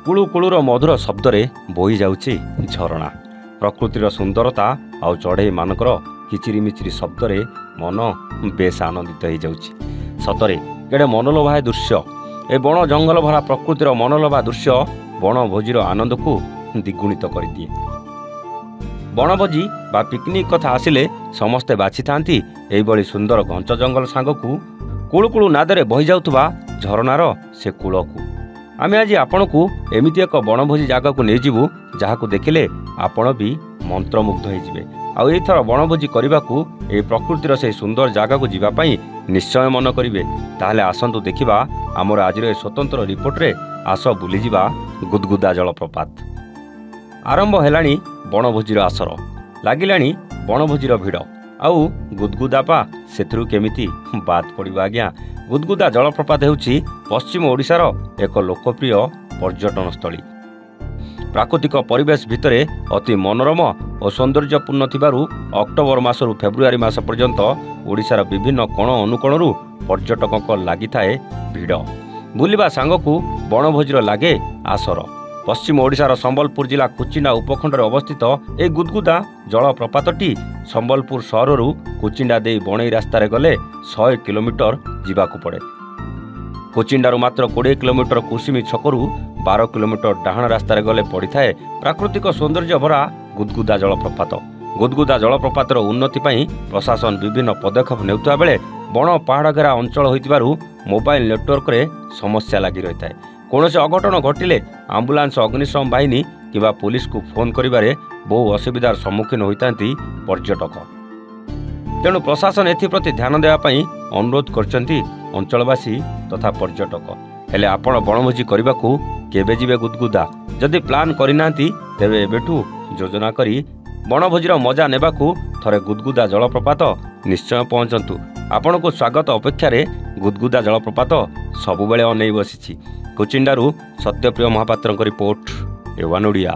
कुळु कुळुर मधुर शब्दरे बोही जाउछि झरणा। प्रकृतिर सुंदरता आउ चढ़ई मानकर किचिरिमिचिरी शब्दरे मन बेस आनंदित हो जाउछि। सतरे केड़े मनलोभा दृश्य। ए बण जंगल भरा प्रकृतिर मनलोभा दृश्य बनभोजीर आनंद को द्विगुणित कर दिए। बनभोजी बा पिकनिक कथा आसिले समस्ते बाछि थांती एइबळी सुंदर घंच जंगल सांगकू कुळुकुळु नादरे बहि जाउथबा झरणार से कूलकू। आमे आज आपण को एमिति एक बनभोजी जगह को नहीं जीवु जहां देखिले आपण भी मंत्रमुग्ध होइजिबे। आउ एथर बनभोजी करबाकू ए प्रकृतिर से सुंदर जगह को जीवा पई निश्चय मन करिवे। ताहले आसंतु देखिबा हमर आजिर स्वतंत्र रिपोर्ट रे आस बुली जिबा गुदगुदा जलप्रपात। आरंभ हेलानी बनभोजीर आसर, लागिलानी बनभोजीर भिड़। आउ गुदगुदा पा सेथुरु केमिति बात पड़िबा आज्ञा। गुदगुदा जलप्रपात हेउछि पश्चिम ओडिशार एक लोकप्रिय पर्यटन स्थली। प्राकृतिक परिवेश भितरे अति मनोरम और सौंदर्यपूर्ण थिबारु अक्टोबर मासरु फेब्रुआरी मास पर्यंत ओडिशार विभिन्न कोण अनुकोणरू पर्यटकक लागिथाए भिड़। बुलिबा सांगकू बनभोजीर लागे आसर। पश्चिम ओडिशार संबलपुर जिला कुचिंडा उपखंड अवस्थित ए गुदगुदा जलप्रपातटी संबलपुर सहररू कुचिंडा दे बणई रास्तार गले 100 किलोमीटर जीवाकू पड़े। कुचिंडारू मात्र 20 किलोमीटर कुसुमी छकरू 12 किलोमीटर डाहाण रास्तार गले पड़ी थाए प्राकृतिक सौंदर्य भरा गुदगुदा जलप्रपात। गुदगुदा जलप्रपातर उन्नति पई प्रशासन विभिन्न पदक्षेप नेउता बेले बण पहाड़ घेरा अंचल होइतिबारु मोबाइल नेटवर्क रे समस्या लागि रहिथाए। कौनसी अघटन घटिले आम्बुलांस अग्निशम बाहिनी किंवा पुलिस को फोन करिबारे बहु असुविधार सम्मुखीन होइतांती पर्यटक। तेणु प्रशासन एथिप्रति ध्यान देवा पई अनुरोध करचंती अंचलवासी तथा पर्यटक। हेले आपण बनभोजी करबाकू केबे जिवे गुदगुदा? जदि प्लान करिनांती तेबे एबेठू योजना करी बनभोजीर मजा नेबाकू थरे गुदगुदा जलप्रपात निश्चय पहुंचंतु। आपण को स्वागत अपेक्षा रे गुदगुदा जलप्रपात सबुबेले अनै बसिछि। कुचिंडारू सत्यप्रिय महापात्रଙ୍କ रिपोर्ट, एवान ओडिया।